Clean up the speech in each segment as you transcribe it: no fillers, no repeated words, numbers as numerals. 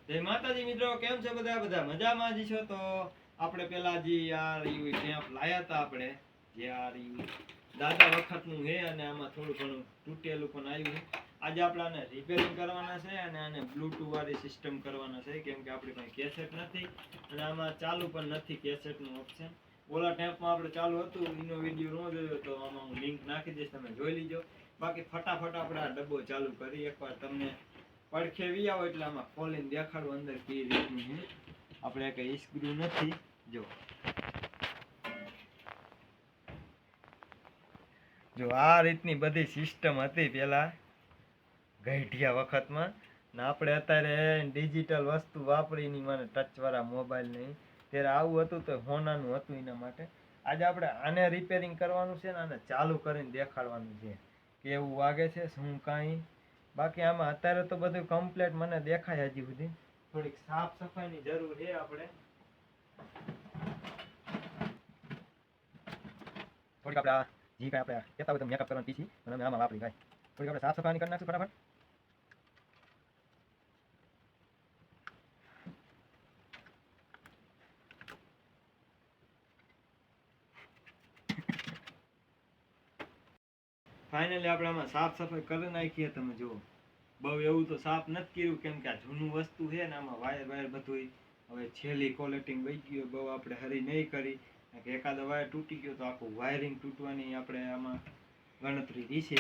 જય માતાજી મિત્રો, કેમ છો બધા? બધા મજામાં જ છો? તો આપણે પેલા જે આ ટેપ લાયા હતા આપણે, જે આ દાદા વખતનું છે અને આમાં થોડું ઘણું તૂટેલું પણ આવ્યું છે. આજે આપણે આને રિપેરિંગ કરવાના છે અને આને બ્લૂટૂથ વાળી સિસ્ટમ કરવાના છે, કેમ કે આપણી પાસે કેસેટ નથી અને આમાં ચાલુ પણ નથી કેસેટનું ઓપ્શન. ઓલા ટેપમાં આપણે ચાલુ હતું, એનો વિડીયો ન જોયો તો આમાં હું લિંક નાખી દઈશ, તમે જોઈ લીજો. બાકી ફટાફટ આપણે આ ડબ્બો ચાલુ કરી એકવાર તમને પડખે વી આવો એટલે આમાં ખોલીને દેખાડું અંદર કઈ રીતનું છે. આપણે કઈ સ્ક્રૂ નથી. જો આ રીતની બધી સિસ્ટમ હતી પેલા ગઈઢિયા વખતમાં, ને આપણે અત્યારે ડિજિટલ વસ્તુ વાપરીની મને ટચ વાળા મોબાઈલ નહીં, ત્યારે આવું હતું તો હોનાનું હતું. એના માટે આજે આપણે આને રિપેરિંગ કરવાનું છે ને આને ચાલુ કરીને દેખાડવાનું છે કેવું વાગે છે શું કાંઈ. બાકી આમાં અત્યારે તો બધું કમ્પ્લીટ મને દેખાય. હજી સુધી થોડીક સાફ સફાઈની જરૂર છે. આપણે થોડીક આપણે જી કાંઈ આપણે કહેતા હોય તો મેકઅપ કરવાની પીસી અને અમે આમાં વાપરી કાંઈ થોડીક આપણે સાફ સફાઈની કરી નાખશું ફટાફટ. ફાઇનલી આપણે આમાં સાફ સફાઈ કરી નાખીએ. તમે જુઓ, બહુ એવું તો સાફ નથી કર્યું, કેમ કે આ જૂનું વસ્તુ છે ને આમાં વાયર બધું હવે છેલ્લી ક્વોલિટી વહી ગયું. બહુ આપણે હરી નહીં કરી કે એકાદો વાયર તૂટી ગયો તો આખું વાયરિંગ તૂટવાની આપણે આમાં ગણતરી રહેશે.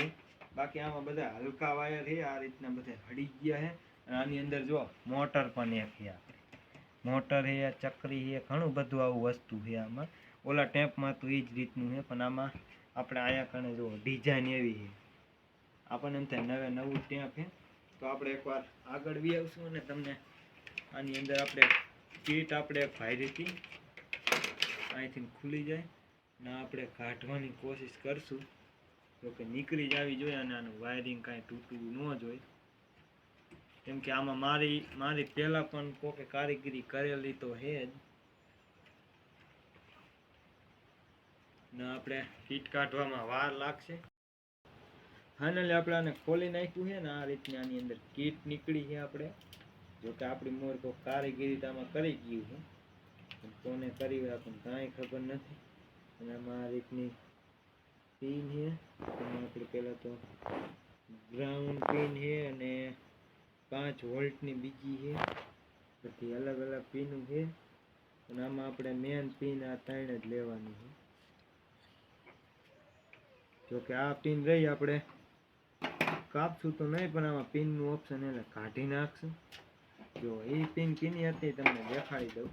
બાકી આમાં બધા હલકા વાયર છે, આ રીતના બધા હળી ગયા છે. અને આની અંદર જો મોટર પણ એક છે, આપણે મોટર છે, ચકરી છે, ઘણું બધું આવું વસ્તુ છે આમાં. ઓલા ટેપમાં તો એ જ રીતનું છે, પણ આમાં આપણે અહીંયા કણે જો ડિઝાઇન એવી છે, આપણને એમ થાય નવું ટેપ છે. તો આપણે એકવાર આગળ બી આવશું અને તમને આની અંદર આપણે કીટ આપણે ફાયરી હતી અહીંથી ખુલી જાય ને આપણે કાઢવાની કોશિશ કરશું, તો કે નીકળી જ આવી જોઈએ અને આનું વાયરિંગ કાંઈ તૂટવું ન જોઈએ. કેમ કે આમાં મારી પહેલાં પણ કોકે કારીગરી કરેલી તો છે જ ને આપણે કીટ કાઢવામાં વાર લાગશે. ફાઇનલી આપણે આને ખોલી નાખ્યું છે ને આ રીતની આની અંદર કીટ નીકળી છે. આપણે જોકે આપણી મોર કોઈ કારીગરી આમાં કરી ગયું છે, કોને કરી હોય આપણને કાંઈ ખબર નથી. અને આમાં આ રીતની પિન છે. એમાં આપણે પહેલાં તો ગ્રાઉન્ડ પિન છે અને 5 વોલ્ટની બીજી છે, બધી અલગ અલગ પિન છે. અને આમાં આપણે મેન પિન આ 3 જ લેવાની છે. જોકે આ પિન રહી આપણે કાપશું તો નહીં, પણ આમાં પિનનું ઓપ્શન એટલે કાઢી નાખશું. જો એ પિન કીની હતી તમને દેખાડી દઉં.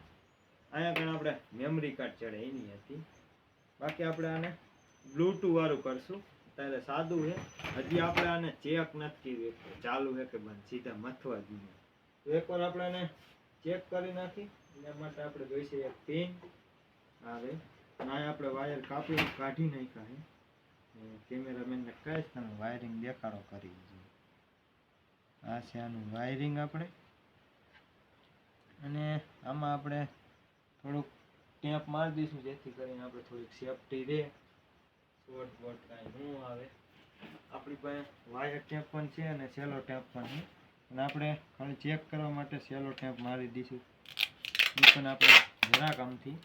અહીંયા પણ આપણે મેમરી કાર્ડ ચડે એની હતી. બાકી આપણે આને બ્લૂટૂથ વાળું કરશું. ત્યારે સાદું છે, હજી આપણે આને ચેક નથી કર્યું ચાલુ છે કે બંધ, સીધા મથવા જોઈએ. તો એકવાર આપણે આને ચેક કરી નાખી. એના માટે આપણે જોઈશે એક પિન આવે. આ આપણે વાયર કાપી કાઢી નાખ્યા છે. કેમેરામેનને કહીશ તમે વાયરિંગ દેખાડો કરી દીધું. આ છે આનું વાયરિંગ આપણે. અને આમાં આપણે થોડુંક ટેપ મારી દઈશું, જેથી કરીને આપણે થોડીક સેફટી રહે, શોર્ટ બોટ કાંઈ ન આવે. આપણી પાસે વાયર ટેપ પણ છે અને સેલો ટેપ પણ છે, અને આપણે ખાલી ચેક કરવા માટે સેલો ટેપ મારી દઈશું. એ પણ આપણે જરાક આમથી,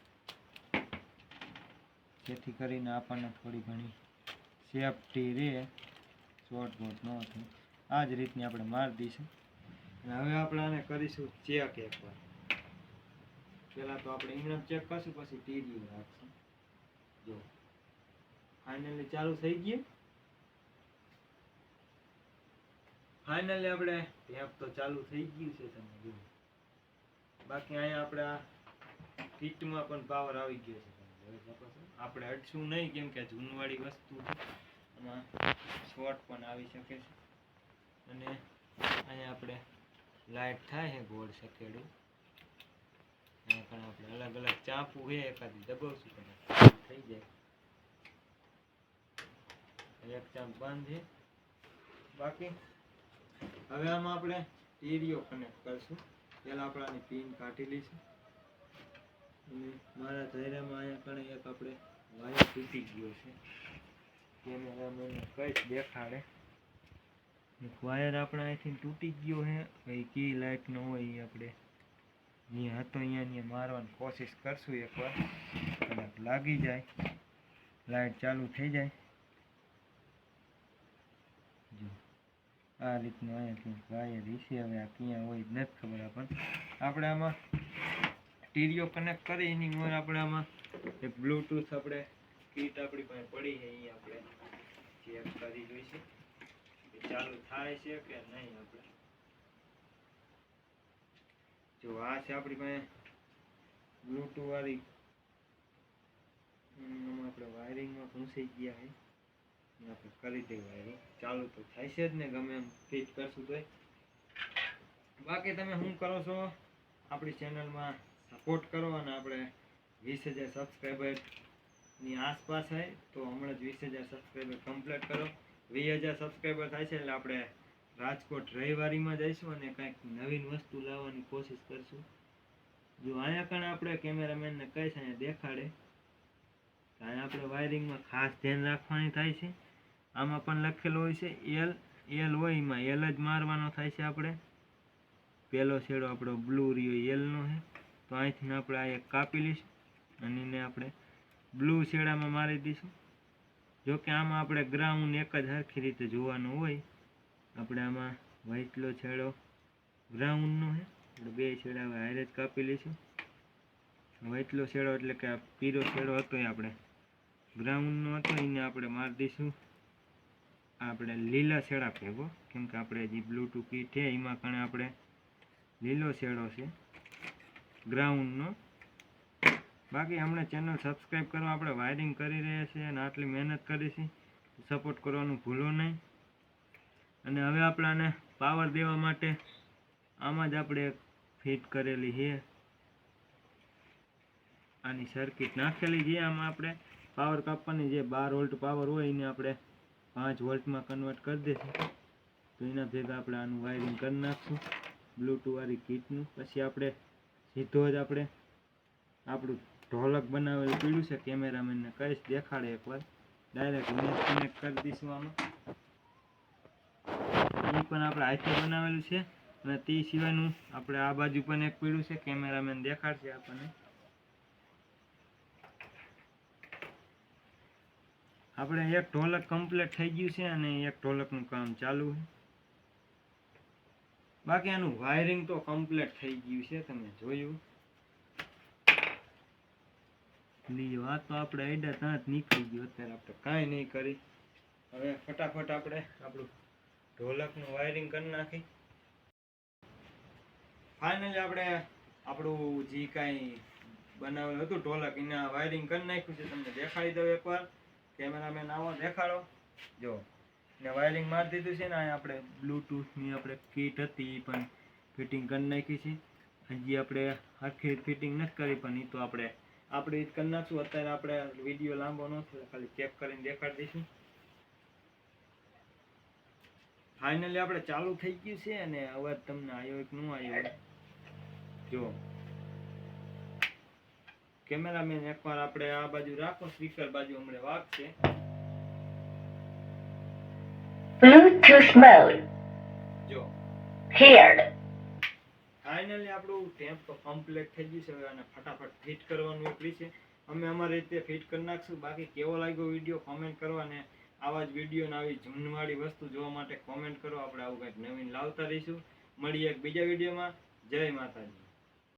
જેથી કરીને આપણને થોડી ઘણી સેફટી રહે, શોર્ટ બોટ ન થાય. આ જ રીતની આપણે મારી દઈશું. અને હવે આપણે આને કરીશું ચેક એકવાર. પહેલાં તો આપણે ઇંગળમ ચેક કરશું, પછી ટીડીઓ રાખશું. જો ફાઇનલી ચાલુ થઈ ગયું. ફાઇનલી આપણે ટેપ તો ચાલુ થઈ ગયું છે, તમે જુઓ. બાકી અહીંયા આપણે આ કીટમાં પણ પાવર આવી ગયો છે, તમે જોઈ શકો છો. આપણે અડશું નહીં, કેમ કે જૂનવાળી વસ્તુ છે, એમાં શોર્ટ પણ આવી શકે છે. અને અહીંયા આપણે લાઇટ થાય છે ગોળ સકેડું. અહીંયા પણ આપણે અલગ અલગ ચાપું છે, એકાદી દબાવશું તો થઈ જાય. એક ચાપ બંધ છે. બાકી હવે આમાં આપણે ટીડીઓ કનેક્ટ કરશું. પહેલાં આપણે આની પિન કાઢી લઈશું. અને મારા ધૈર્યમાં અહીંયા કણે એક આપણે વાયર તૂટી ગયો છે, કેમેરામેનને કઈશ દેખાડે. એક વાયર આપણે અહીંથી તૂટી ગયો છે, એ કી લાઇટનો હોય એ આપણે અહીંયા હતો અહીંયા મારવાની કોશિશ કરશું એકવાર, કદાચ લાગી જાય, લાઇટ ચાલુ થઈ જાય. જો આ રીતનું અહીંયા કંઈક વાયર હશે, હવે આ ક્યાં હોય જ નથી ખબર આપણને. આપણે આમાં સ્ટીરિયો કનેક્ટ કરી એની મોર આપણે આમાં એક બ્લૂટૂથ આપણે કીટ આપણી પાસે પડી છે, એ આપણે ચેક કરી જોઈશે કે ચાલુ થાય છે કે નહીં. આપણે જો આ છે આપણી પાસે બ્લૂટૂથ વાળી, આપણે વાયરિંગમાં ઘૂંસી ગયા છે, આપણે કરી દઈએ વાયરિંગ. ચાલુ તો થાય છે જ ને, ગમે એમ ફિટ કરશું તોય. બાકી તમે શું કરો છો, આપણી ચેનલમાં સપોર્ટ કરો, અને આપણે 20,000 સબસ્ક્રાઈબરની આસપાસ હોય તો હમણાં જ 20,000 સબસ્ક્રાઈબર કમ્પ્લીટ કરો. 20,000 સબસ્ક્રાઈબર થાય છે એટલે આપણે રાજકોટ રવિવારીમાં જઈશું અને કંઈક નવીન વસ્તુ લાવવાની કોશિશ કરશું. જો અહીંયા કણ આપણે કેમેરામેનને કહીશ અહીંયા દેખાડે, અહીંયા આપણે વાયરિંગમાં ખાસ ધ્યાન રાખવાની થાય છે. આમાં પણ લખેલું હોય છે એલ હોય, એમાં એલ જ મારવાનો થાય છે. આપણે પહેલો છેડો આપણો બ્લુ રહ્યો એલનો છે, તો અહીંથી આપણે આ એક કાપી લઈશું અને એને આપણે બ્લુ છેડામાં મારી દઈશું. જોકે આમાં આપણે ગ્રાઉન્ડ એક જ સરખી રીતે જોવાનું હોય. આપણે આમાં વ્હાઈટલો છેડો ગ્રાઉન્ડનો છે, આપણે બે છેડા હવે હારે જ કાપી લઈશું. વ્હાઈટલો છેડો એટલે કે આ પીળો છેડો હતો એ આપણે ગ્રાઉન્ડનો હતો, એને આપણે મારી દઈશું આપણે લીલા છેડા ભેગો, કેમ કે આપણે જે બ્લૂટૂથ કીટ છે એમાં કણે આપણે લીલો છેડો છે ગ્રાઉન્ડનો. બાકી હમણાં ચેનલ સબસ્ક્રાઈબ કરવા આપણે વાયરિંગ કરી રહ્યા છીએ અને આટલી મહેનત કરી છે, સપોર્ટ કરવાનું ભૂલો નહીં. અને હવે આપણાને પાવર દેવા માટે આમાં જ આપણે ફિટ કરેલી છે આની સર્કિટ નાખેલી છે. આમાં આપણે પાવર કાપવાની જે 12 વોલ્ટ પાવર હોય એને આપણે 5 વોલ્ટમાં કન્વર્ટ કરી દઈશું. તો એના ભેગા આપણે આનું વાયરિંગ કરી નાખશું બ્લૂટૂથ વાળી કીટનું. પછી આપણે સીધો જ આપણે આપણું ઢોલક બનાવેલું પીડ્યું છે, કેમેરામેનને કહીશ દેખાડે એકવાર, ડાયરેક્ટ મેચ કનેક્ટ કરી દઈશું આમાં. એ પણ આપણે હાથે બનાવેલું છે, અને તે સિવાયનું આપણે આ બાજુ પણ એક પીડ્યું છે, કેમેરામેન દેખાડશે આપણને. આપણે એક ઢોલક કમ્પ્લીટ થઈ ગયું છે અને એક ઢોલકનું કામ ચાલુ છે. બાકી આનું વાયરિંગ તો કમ્પ્લીટ થઈ ગયું છે, તમે જોયું. લીયો આ તો આપણે આઈડા ત્યાં જ નીકળી ગયો, અત્યારે આપણે કાંઈ નહીં કરી. હવે ફટાફટ આપણે આપણું ઢોલકનું વાયરિંગ કરી નાખી. ફાઇનલી આપણે આપણું જે કાંઈ બનાવેલું હતું ઢોલક એના વાયરિંગ કરી નાખ્યું છે, તમને દેખાડી દઉં એકવાર. કેમેરામેન આવો દેખાડો, જો ને વાયરિંગ મારી દીધું છે ને. અહીંયા આપણે બ્લૂટૂથની આપણે કીટ હતી એ પણ ફિટિંગ કરી નાખી છે. હજી આપણે આખી ફિટિંગ નથી કરી, પણ એ તો આપણે જ કરી નાખશું. અત્યારે આપણે વિડીયો લાંબો ન થાય, ખાલી ચેક કરીને દેખાડી દઈશું. ફાઇનલી આપણે ચાલુ થઈ ગયું છે અને અવાજ તમને આવ્યો કે ન આવ્યો જો. કેમેરામેન એકવાર આપણે આ બાજુ રાખો, સ્પીકર બાજુ હમણાં વાગશે. Bluetooth mode. જો Paired. ફાઇનલી આપણું ટેમ્પ તો કમ્પ્લીટ થઈ ગયું છે. હવે આને ફટાફટ ફિટ કરવાનું એકલી છે, અમે અમારી રીતે ફિટ કરી નાખશું. બાકી કેવો લાગ્યો વિડીયો કોમેન્ટ કરો, અને આવા જ વિડીયો ને આવી જૂનવાળી વસ્તુ જોવા માટે કોમેન્ટ કરો. આપણે આવું કંઈક નવીન લાવતા રહીશું. મળીએ એક બીજા વિડીયોમાં. જય માતાજી.